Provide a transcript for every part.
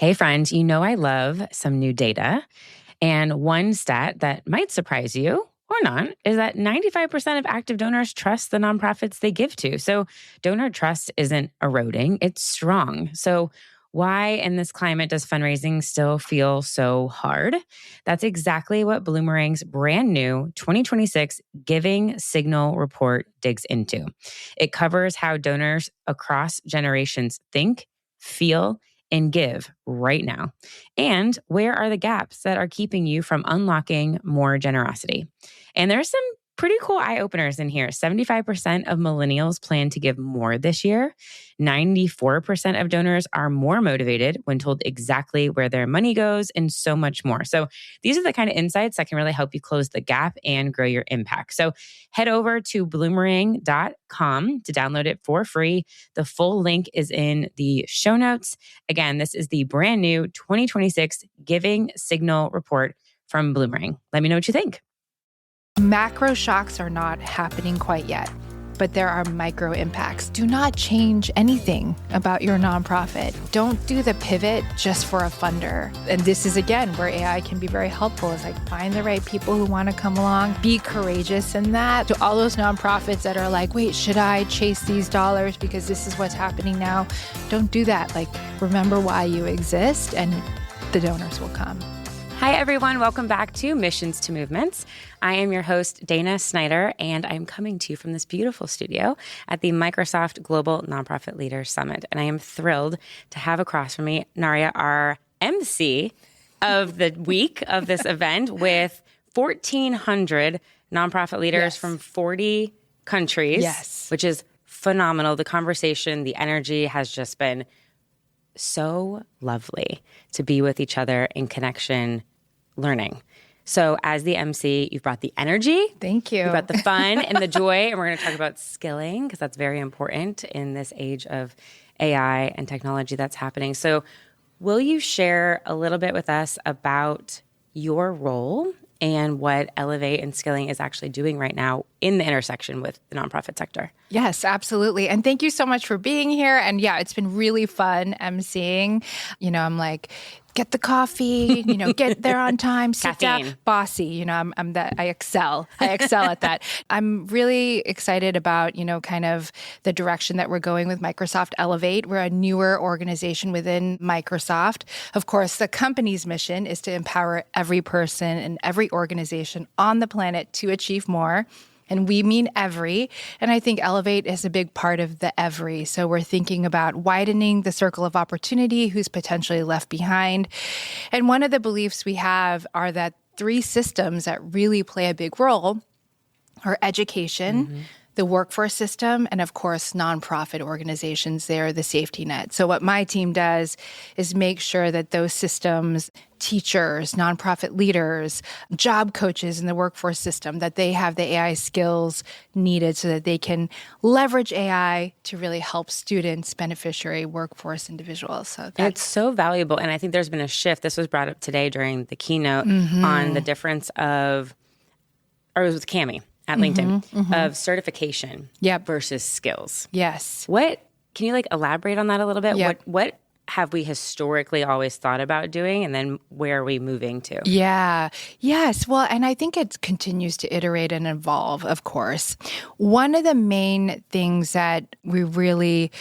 Hey, friend, I love some new data. And one stat that might surprise you or not is that 95% of active donors trust the nonprofits they give to. So donor trust isn't eroding, it's strong. So why in this climate does fundraising still feel so hard? That's exactly what Bloomerang's brand new 2026 Giving Signal Report digs into. It covers how donors across generations think, feel, and give right now. And where are the gaps that are keeping you from unlocking more generosity? And there's some pretty cool eye openers in here. 75% of millennials plan to give more this year. 94% of donors are more motivated when told exactly where their money goes, and so much more. So these are the kind of insights that can really help you close the gap and grow your impact. So head over to bloomerang.com to download it for free. The full link is in the show notes. Again, this is the brand new 2026 Giving Signal Report from Bloomerang. Let me know what you think. Macro shocks are not happening quite yet, but there are micro impacts. Do not change anything about your nonprofit. Don't do the pivot just for a funder. And this is, again, where AI can be very helpful. It's like, find the right people who want to come along. Be courageous in that. To all those nonprofits that are like, wait, should I chase these dollars because this is what's happening now? Don't do that. Like, remember why you exist, and the donors will come. Hi, everyone. Welcome back to Missions to Movements. I am your host, Dana Snyder, and I'm coming to you from this beautiful studio at the Microsoft Global Nonprofit Leaders Summit. And I am thrilled to have across from me Naria, our MC of the week of this event, with 1,400 nonprofit leaders from 40 countries, which is phenomenal. The conversation, the energy has just been so lovely to be with each other in connection, learning. So as the MC, you've brought the energy. Thank you. You've brought the fun and the joy. And we're going to talk about skilling, because that's very important in this age of AI and technology that's happening. So will you share a little bit with us about your role and what Elevate and Skilling is actually doing right now in the intersection with the nonprofit sector? Yes, absolutely. And thank you so much for being here. And yeah, it's been really fun emceeing. I'm like, get the coffee, get there on time, sit down, bossy. I'm that, I excel at that. I'm really excited about, kind of the direction that we're going with Microsoft Elevate. We're a newer organization within Microsoft. Of course, the company's mission is to empower every person and every organization on the planet to achieve more. And we mean every. And I think Elevate is a big part of the every. So we're thinking about widening the circle of opportunity, who's potentially left behind. And one of the beliefs we have are that three systems that really play a big role are education, the workforce system, and of course, nonprofit organizations. They're the safety net. So what my team does is make sure that those systems, teachers, nonprofit leaders, job coaches in the workforce system, that they have the AI skills needed so that they can leverage AI to really help students, beneficiary, workforce individuals. So it's so valuable. And I think there's been a shift. This was brought up today during the keynote on the difference of, or it was with Cammie at LinkedIn, of certification versus skills. Yes. Can you elaborate on that a little bit? What have we historically always thought about doing, and then where are we moving to? Yeah. Yes. Well, and I think it continues to iterate and evolve, of course. One of the main things that we really,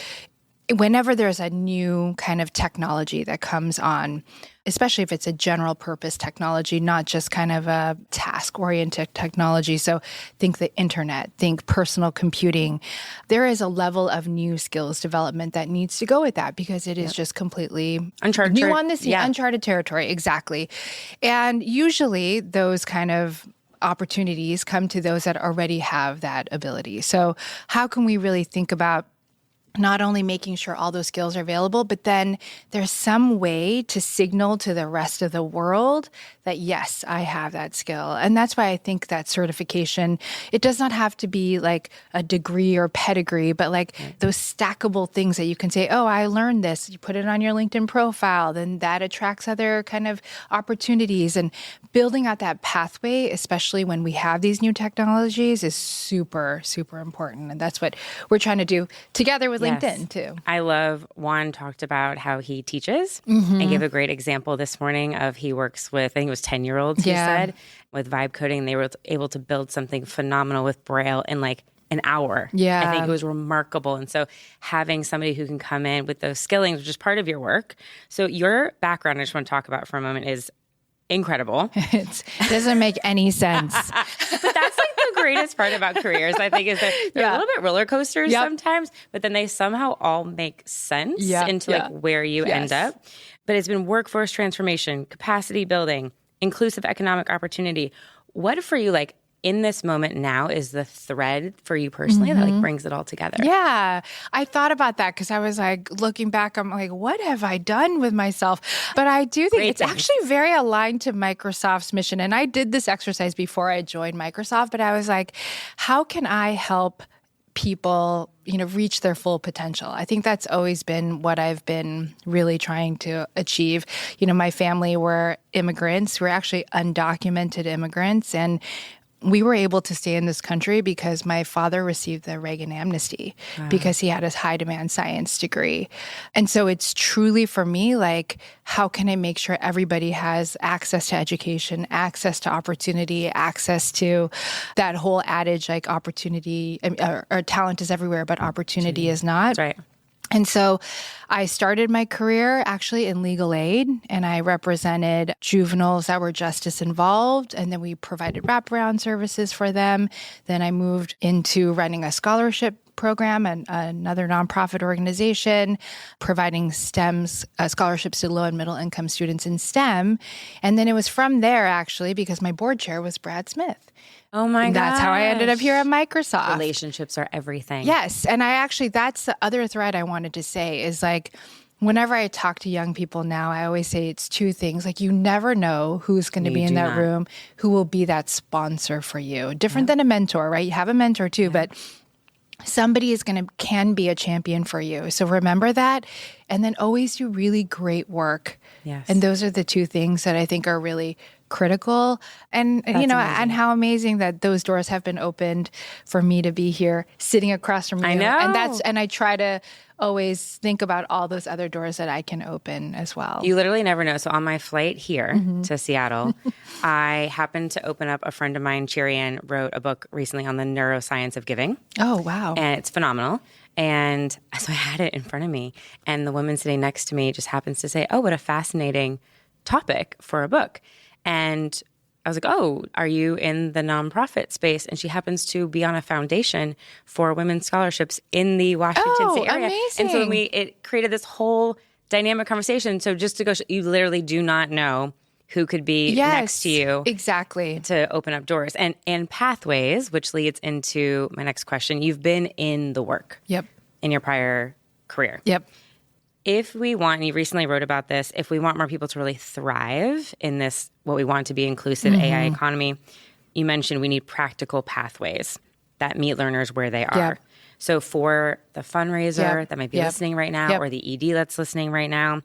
whenever there's a new kind of technology that comes on, especially if it's a general purpose technology, not just kind of a task-oriented technology. So think the internet, think personal computing. There is a level of new skills development that needs to go with that, because it is just completely uncharted new on the scene, uncharted territory. Exactly. And usually those kind of opportunities come to those that already have that ability. So how can we really think about not only making sure all those skills are available, but then there's some way to signal to the rest of the world that, yes, I have that skill. And that's why I think that certification, it does not have to be like a degree or pedigree, but those stackable things that you can say, oh, I learned this. You put it on your LinkedIn profile, then that attracts other kind of opportunities. And building out that pathway, especially when we have these new technologies, is super, super important. And that's what we're trying to do together with LinkedIn too. I love Juan talked about how he teaches and gave a great example this morning of he works with, I think it was 10-year-olds, he said, with vibe coding. They were able to build something phenomenal with Braille in like an hour. Yeah. I think it was remarkable. And so having somebody who can come in with those skillings, which is part of your work. So your background, I just want to talk about for a moment, is incredible. It doesn't make any sense. But that's like the greatest part about careers, I think, is that they're a little bit roller coasters sometimes, but then they somehow all make sense into like where you end up. But it's been workforce transformation, capacity building, inclusive economic opportunity. What for you, like, in this moment now is the thread for you personally that like brings it all together? Yeah, I thought about that because I was like, looking back, I'm like, what have I done with myself? But I do think it's actually very aligned to Microsoft's mission. And I did this exercise before I joined Microsoft, but I was like, how can I help people, reach their full potential? I think that's always been what I've been really trying to achieve. My family were immigrants. We're actually undocumented immigrants. And we were able to stay in this country because my father received the Reagan amnesty because he had his high demand science degree. And so it's truly for me, like, how can I make sure everybody has access to education, access to opportunity, access to that whole adage, like opportunity or talent is everywhere, but opportunity is not. That's right. And so I started my career actually in legal aid, and I represented juveniles that were justice involved, and then we provided wraparound services for them. Then I moved into running a scholarship program and another nonprofit organization, providing scholarships to low and middle income students in STEM. And then it was from there, actually, because my board chair was Brad Smith. Oh my god! That's how I ended up here at Microsoft. Relationships are everything. Yes. And that's the other thread I wanted to say is like, whenever I talk to young people now, I always say it's two things. Like, you never know who's going to be in that room, who will be that sponsor for you. Different than a mentor, right? You have a mentor too, but somebody can be a champion for you. So remember that. And then always do really great work. Yes. And those are the two things that I think are really critical. And, amazing. And how amazing that those doors have been opened for me to be here sitting across from you. I know. And I try to always think about all those other doors that I can open as well. You literally never know. So on my flight here to Seattle, I happened to open up, a friend of mine, Chirian, wrote a book recently on the neuroscience of giving. Oh, wow. And it's phenomenal. And so I had it in front of me, and the woman sitting next to me just happens to say, oh, what a fascinating topic for a book. And I was like, oh, are you in the nonprofit space? And she happens to be on a foundation for women's scholarships in the Washington State area. Amazing. And so it created this whole dynamic conversation. So just to go, you literally do not know who could be next to you. Exactly. To open up doors. And pathways, which leads into my next question. You've been in the work. Yep. In your prior career. Yep. If we want, and you recently wrote about this, if we want more people to really thrive in this, what we want to be inclusive AI economy, you mentioned we need practical pathways that meet learners where they are. Yep. So for the fundraiser that might be listening right now, or the ED that's listening right now,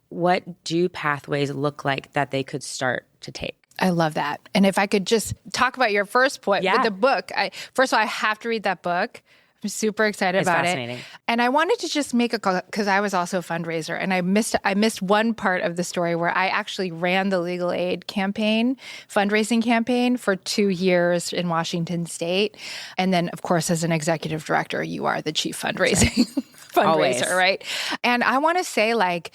what do pathways look like that they could start to take? I love that. And if I could just talk about your first point with the book. First of all, I have to read that book. I'm super excited about it. And I wanted to just make a call because I was also a fundraiser, and I missed one part of the story where I actually ran the legal aid fundraising campaign for 2 years in Washington State. And then, of course, as an executive director, you are the chief fundraising fundraiser, right? And I want to say, like,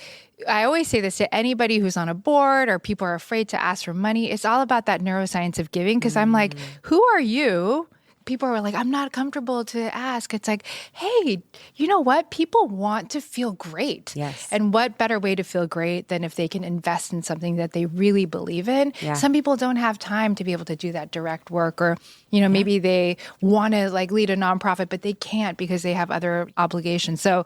I always say this to anybody who's on a board or people are afraid to ask for money. It's all about that neuroscience of giving, because I'm like, who are you? People are like, I'm not comfortable to ask. It's like, hey, you know what? People want to feel great. Yes. And what better way to feel great than if they can invest in something that they really believe in? Yeah. Some people don't have time to be able to do that direct work, or, maybe they want to like lead a nonprofit, but they can't because they have other obligations. So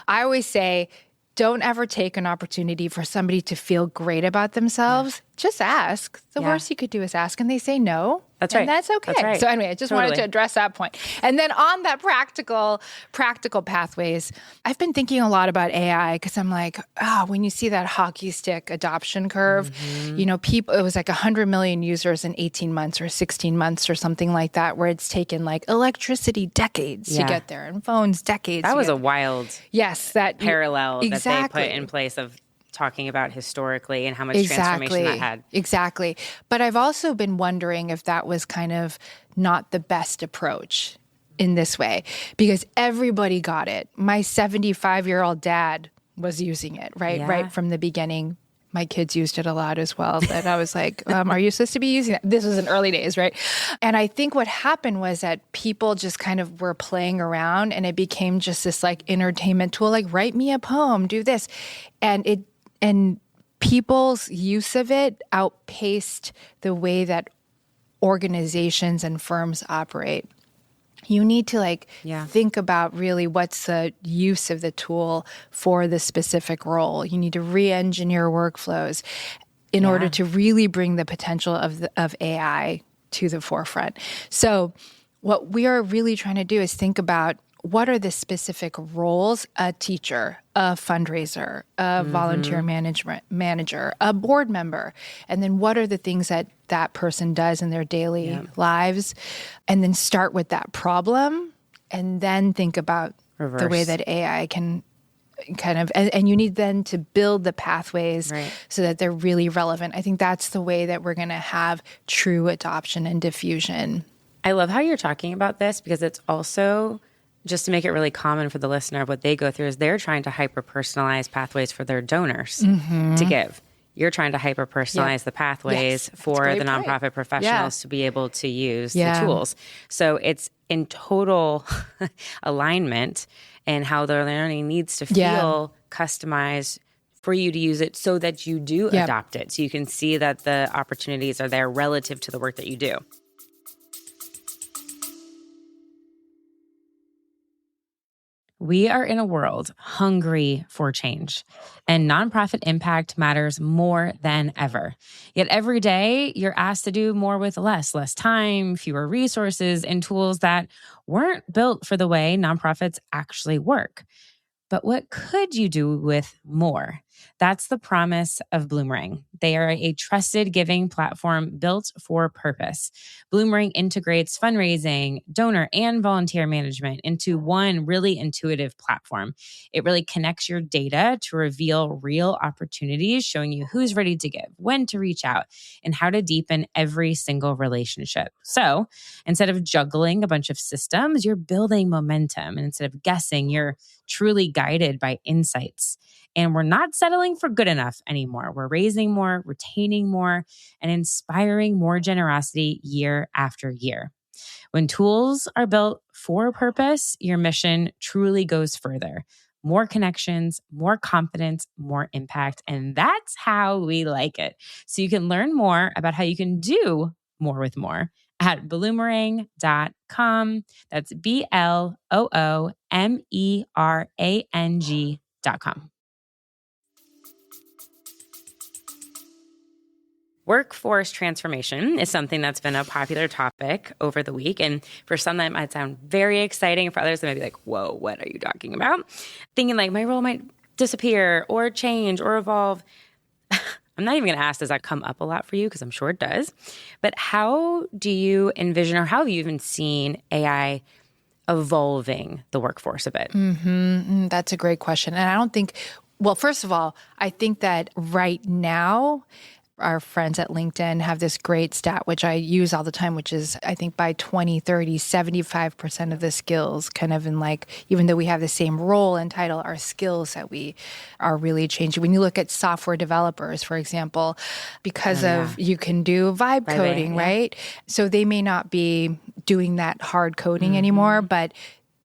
I always say, don't ever take an opportunity for somebody to feel great about themselves. Just ask. The worst you could do is ask, and they say no. That's right. And that's okay. That's right. So anyway, I just wanted to address that point. And then on that practical pathways, I've been thinking a lot about AI because I'm like, when you see that hockey stick adoption curve, people, it was like 100 million users in 18 months or 16 months or something like that, where it's taken like electricity decades to get there and phones decades. That was a wild that parallel that they put in place of talking about historically and how much transformation that had. Exactly. But I've also been wondering if that was kind of not the best approach in this way, because everybody got it. My 75-year-old dad was using it, right from the beginning. My kids used it a lot as well. But I was like, are you supposed to be using that? This was in early days, right? And I think what happened was that people just kind of were playing around and it became just this like entertainment tool, like write me a poem, do this. And people's use of it outpaced the way that organizations and firms operate. You need to think about really what's the use of the tool for the specific role. You need to re-engineer workflows in order to really bring the potential of AI to the forefront. So what we are really trying to do is think about what are the specific roles a teacher, a fundraiser, a volunteer manager, a board member, and then what are the things that that person does in their daily lives, and then start with that problem, and then think about the way that AI can kind of, and you need then to build the pathways so that they're really relevant. I think that's the way that we're going to have true adoption and diffusion. I love how you're talking about this because it's also, just to make it really common for the listener, what they go through is they're trying to hyper-personalize pathways for their donors to give. You're trying to hyper-personalize the pathways for the nonprofit professionals to be able to use the tools. So it's in total alignment in how their learning needs to feel customized for you to use it so that you do adopt it. So you can see that the opportunities are there relative to the work that you do. We are in a world hungry for change, and nonprofit impact matters more than ever. Yet every day, you're asked to do more with less time, fewer resources, and tools that weren't built for the way nonprofits actually work. But what could you do with more? That's the promise of Bloomerang. They are a trusted giving platform built for purpose. Bloomerang integrates fundraising, donor, and volunteer management into one really intuitive platform. It really connects your data to reveal real opportunities, showing you who's ready to give, when to reach out, and how to deepen every single relationship. So instead of juggling a bunch of systems, you're building momentum. And instead of guessing, you're truly guided by insights. And we're not settling for good enough anymore. We're raising more, retaining more, and inspiring more generosity year after year. When tools are built for a purpose, your mission truly goes further. More connections, more confidence, more impact. And that's how we like it. So you can learn more about how you can do more with more at bloomerang.com. That's BLOOMERANG.com. Workforce transformation is something that's been a popular topic over the week. And for some, that might sound very exciting. For others, they might be like, whoa, what are you talking about? Thinking like my role might disappear or change or evolve. I'm not even going to ask, does that come up a lot for you? Because I'm sure it does. But how do you envision, or how have you even seen AI evolving the workforce a bit? That's a great question. And I don't think, well, first of all, I think that right now, our friends at LinkedIn have this great stat, which I use all the time, which is, I think by 2030, 75% of the skills kind of in like, even though we have the same role and title, are skills that we are really changing. When you look at software developers, for example, because you can do vibe coding, right? So they may not be doing that hard coding anymore, but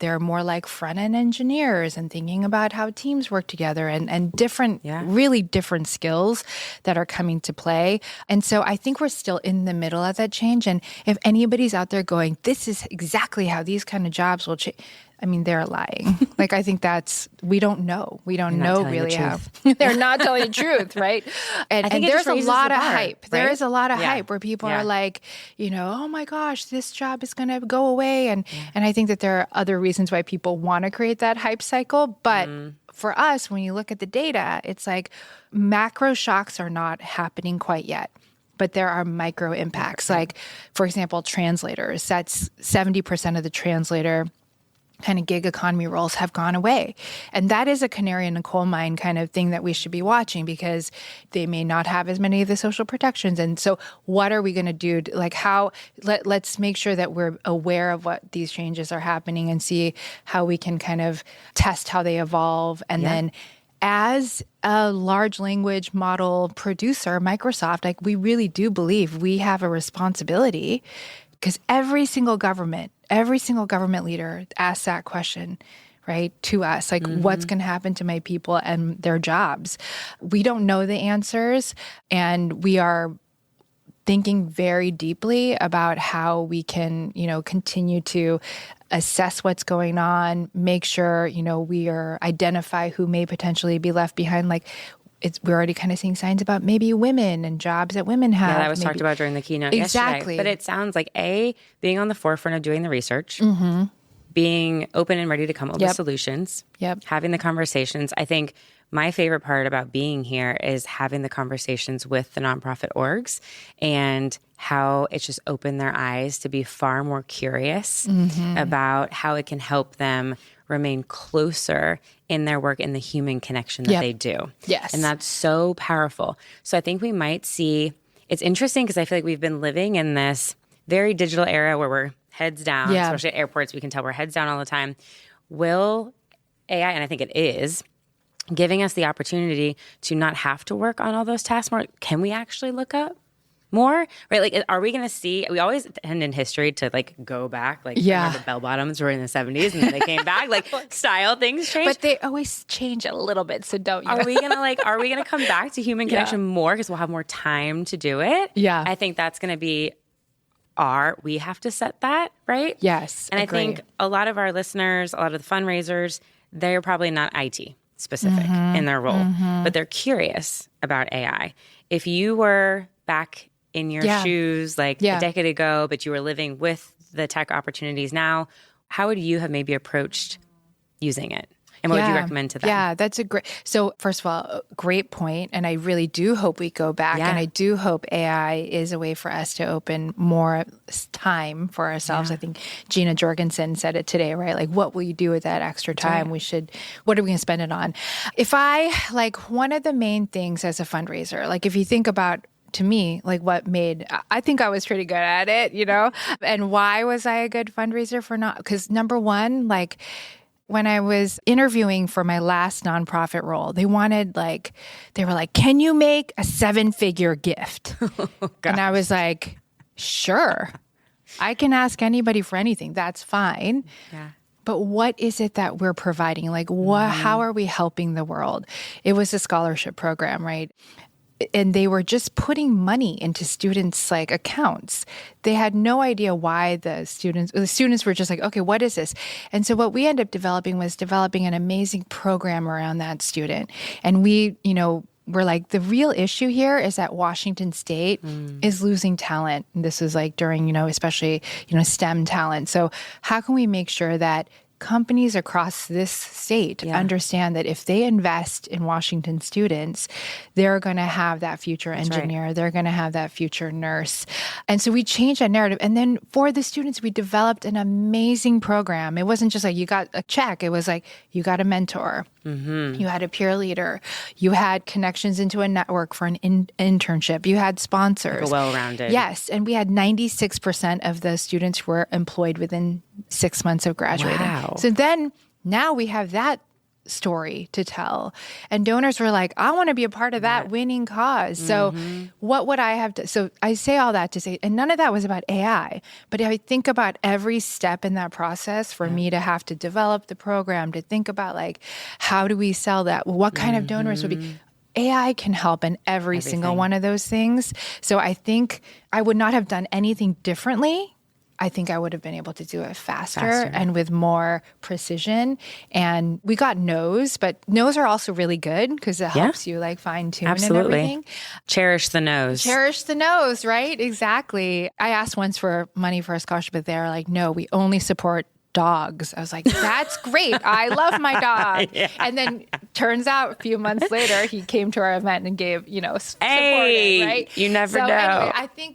they're more like front-end engineers and thinking about how teams work together and different, really different skills that are coming to play. And so I think we're still in the middle of that change. And if anybody's out there going, this is exactly how these kind of jobs will change, I mean, they're lying. Like, I think we don't know. We don't know really how. They're not telling the truth, right? And there's a lot of hype. Right? There is a lot of hype where people are like, oh my gosh, this job is going to go away. And I think that there are other reasons why people want to create that hype cycle. But for us, when you look at the data, it's like macro shocks are not happening quite yet. But there are micro impacts. Like, for example, translators. That's 70% of the translator kind of gig economy roles have gone away. And that is a canary in a coal mine kind of thing that we should be watching, because they may not have as many of the social protections. And so what are we going to do? Let's make sure that we're aware of what these changes are happening and see how we can kind of test how they evolve. And then as a large language model producer, Microsoft, like, we really do believe we have a responsibility, because every single government leader asks that question, right, to us, like, what's going to happen to my people and their jobs? We don't know the answers, and we are thinking very deeply about how we can, continue to assess what's going on, make sure, we identify who may potentially be left behind. Like, we're already kind of seeing signs about maybe women and jobs that women have. Yeah, that was talked about during the keynote yesterday. But it sounds like, being on the forefront of doing the research, being open and ready to come up with solutions, having the conversations. I think my favorite part about being here is having the conversations with the nonprofit orgs, and how it's just opened their eyes to be far more curious about how it can help them remain closer in their work, in the human connection that they do. Yes. And that's so powerful. So I think we might see, it's interesting because I feel like we've been living in this very digital era where we're heads down, especially at airports, we can tell we're heads down all the time. Will AI, and I think it is, giving us the opportunity to not have to work on all those tasks more? Can we actually look up more? Right? Like, are we going to see, we always tend in history to like go back, like remember bell bottoms were in the 70s and then they came back, like style things change. But they always change a little bit. So don't you? Are we going to come back to human connection more because we'll have more time to do it? Yeah. I think that's going to be we have to set that, right? Yes. And agree. I think a lot of our listeners, a lot of the fundraisers, they're probably not IT specific in their role, but they're curious about AI. If you were back in your shoes like a decade ago, but you were living with the tech opportunities now, how would you have maybe approached using it? And what would you recommend to them? Yeah, that's so first of all, great point. And I really do hope we go back. And I do hope AI is a way for us to open more time for ourselves. I think Gina Jorgensen said it today, right? Like, what will you do with that extra time? What are we going to spend it on? One of the main things as a fundraiser, like if you think about, to me, like I think I was pretty good at it, And why was I a good fundraiser because number one, like, when I was interviewing for my last nonprofit role, they were like, can you make a 7-figure gift? And I was like, sure, I can ask anybody for anything. That's fine. Yeah. But what is it that we're providing? Like, how are we helping the world? It was a scholarship program, right? And they were just putting money into students' like accounts. They had no idea why the students were just like, okay, what is this? And so what we ended up developing an amazing program around that student. And we, we're like, the real issue here is that Washington State is losing talent. And this is like during, especially, STEM talent. So how can we make sure that companies across this state understand that if they invest in Washington students, they're going to have that future engineer, they're going to have that future nurse. And so we changed that narrative. And then for the students, we developed an amazing program. It wasn't just like you got a check. It was like you got a mentor. You had a peer leader. You had connections into a network for an internship. You had sponsors. Like a well-rounded. Yes. And we had 96% of the students who were employed within 6 months of graduating. Wow. So then now we have that story to tell. And donors were like, I want to be a part of that winning cause. So what would I have to, so I say all that to say, and none of that was about AI, but I think about every step in that process for me to have to develop the program, to think about like, how do we sell that? What kind of donors would be? AI can help in every single one of those things. So I think I would not have done anything differently. I think I would have been able to do it faster and with more precision. And we got no's, but no's are also really good because it helps you like fine tune and everything. Cherish the no's. Cherish the no's, right? Exactly. I asked once for money for a scholarship, but they're like, no, we only support dogs. I was like, that's great. I love my dog. And then turns out a few months later, he came to our event and gave, supported, right? You never know. Anyway,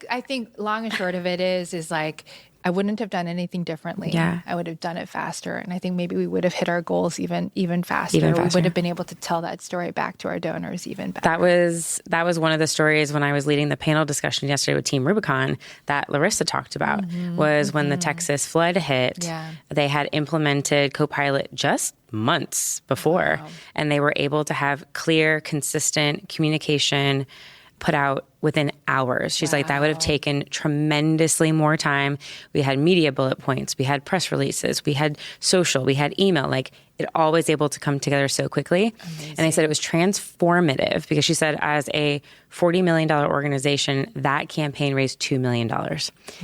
I think long and short of it is like, I wouldn't have done anything differently. Yeah. I would have done it faster. And I think maybe we would have hit our goals even faster. We would have been able to tell that story back to our donors even better. That was one of the stories when I was leading the panel discussion yesterday with Team Rubicon that Larissa talked about was when the Texas flood hit, they had implemented Copilot just months before. And they were able to have clear, consistent communication put out within hours. She's like, that would have taken tremendously more time. We had media bullet points. We had press releases. We had social. We had email. Like, it all was able to come together so quickly. Amazing. And they said it was transformative because she said as a $40 million organization, that campaign raised $2 million.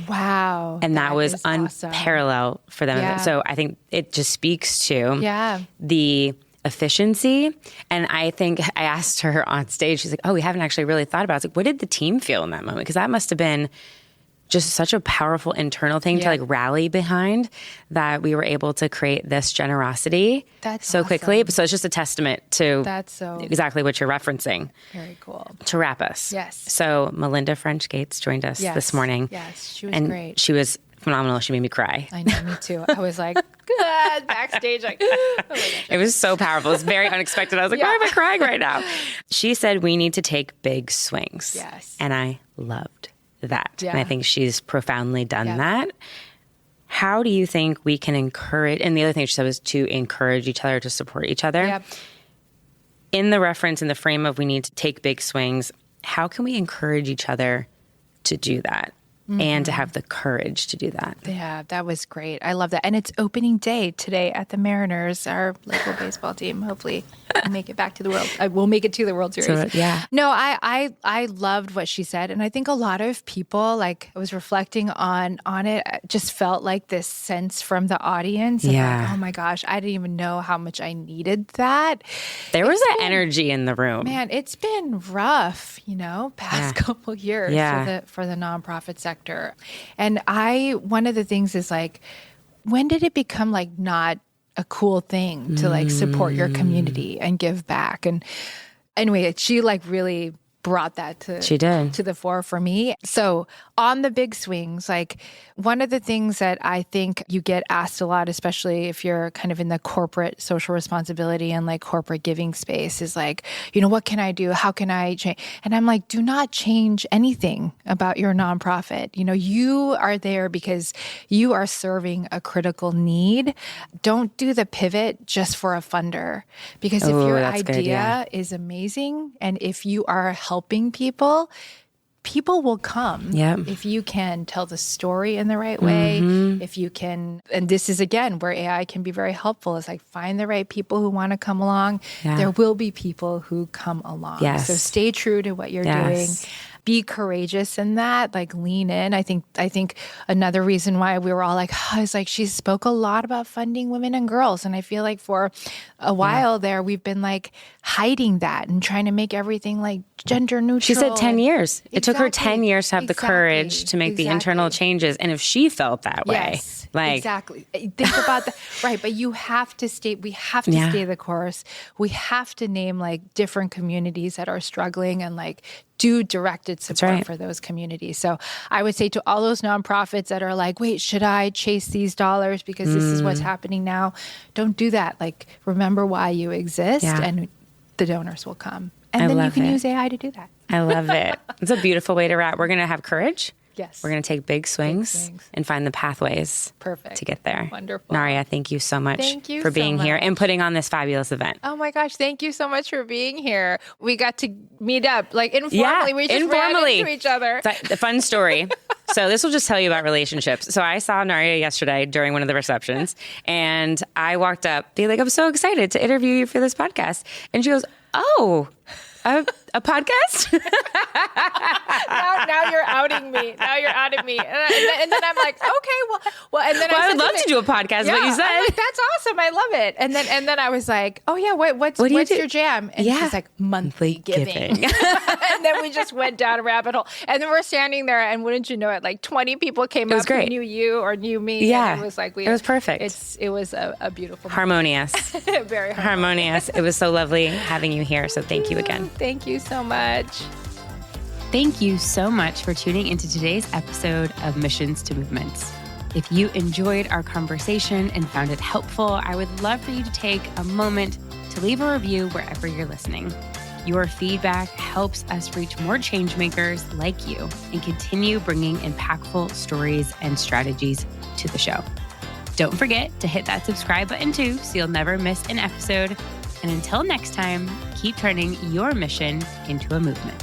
Wow. And that was unparalleled for them. Yeah. So I think it just speaks to the efficiency. And I think I asked her on stage, she's like, oh, we haven't actually really thought about it. I was like, what did the team feel in that moment? Because that must have been just such a powerful internal thing to like rally behind that we were able to create this generosity so quickly. So it's just a testament to exactly what you're referencing. Very cool. To wrap us. Yes. So Melinda French Gates joined us this morning. Yes, she was great. She was phenomenal. She made me cry. I know, me too. I was like, backstage, like, oh my gosh. It was so powerful. It was very unexpected. I was like, why am I crying right now? She said, we need to take big swings. Yes. And I loved that. Yeah. And I think she's profoundly done that. How do you think we can encourage, and the other thing she said was to encourage each other, to support each other. Yep. In the reference, in the frame of we need to take big swings, how can we encourage each other to do that? And to have the courage to do that. Yeah, that was great. I love that. And it's opening day today at the Mariners, our local baseball team. Hopefully we'll make it back to the World. We'll make it to the World Series. So, yeah. No, I loved what she said. And I think a lot of people, like I was reflecting on it, just felt like this sense from the audience. Like, oh my gosh, I didn't even know how much I needed that. There was an energy in the room. Man, it's been rough, past couple years for the nonprofit sector. And one of the things is like, when did it become like not a cool thing to like support your community and give back? And anyway, she like really brought that to the fore for me. So on the big swings, like one of the things that I think you get asked a lot, especially if you're kind of in the corporate social responsibility and like corporate giving space, is like, what can I do? How can I change? And I'm like, do not change anything about your nonprofit. You are there because you are serving a critical need. Don't do the pivot just for a funder. Because if your idea is amazing and if you are helping people will come if you can tell the story in the right way, if you can, and this is again where AI can be very helpful, is like find the right people who want to come along. There will be people who come along. So stay true to what you're doing. Be courageous in that, like lean in. I think another reason why we were all like, is like she spoke a lot about funding women and girls. And I feel like for a while there, we've been like hiding that and trying to make everything like gender neutral. She said 10 years. It took her 10 years to have the courage to make the internal changes. And if she felt that way, exactly. Think about that. Right. But you have to stay the course. We have to name like different communities that are struggling and like do directed support for those communities. So I would say to all those nonprofits that are like, wait, should I chase these dollars because this is what's happening now? Don't do that. Like, remember why you exist and the donors will come. And then you can use AI to do that. I love it. It's a beautiful way to wrap. We're going to have courage. Yes. We're going to take big swings and find the pathways to get there. Wonderful. Naria, thank you so much for being here and putting on this fabulous event. Oh my gosh. Thank you so much for being here. We got to meet up like informally. We just ran into each other. It's a fun story. So this will just tell you about relationships. So I saw Naria yesterday during one of the receptions and I walked up being like, I'm so excited to interview you for this podcast. And she goes, oh, a podcast? now you're outing me. And then I'm like, okay, well, and then I would love to do a podcast. What you said, I'm like, that's awesome. I love it. And then I was like, oh yeah, what's your jam? And she's like, monthly giving. And then we just went down a rabbit hole. And then we're standing there, and wouldn't you know it, like 20 people came up who knew you or knew me. Yeah, and it was like it was perfect. It was a beautiful, harmonious, very harmonious. It was so lovely having you here. So thank you again. Thank you so much. Thank you so much for tuning into today's episode of Missions to Movements. If you enjoyed our conversation and found it helpful, I would love for you to take a moment to leave a review wherever you're listening. Your feedback helps us reach more change makers like you and continue bringing impactful stories and strategies to the show. Don't forget to hit that subscribe button too, so you'll never miss an episode. And until next time, keep turning your mission into a movement.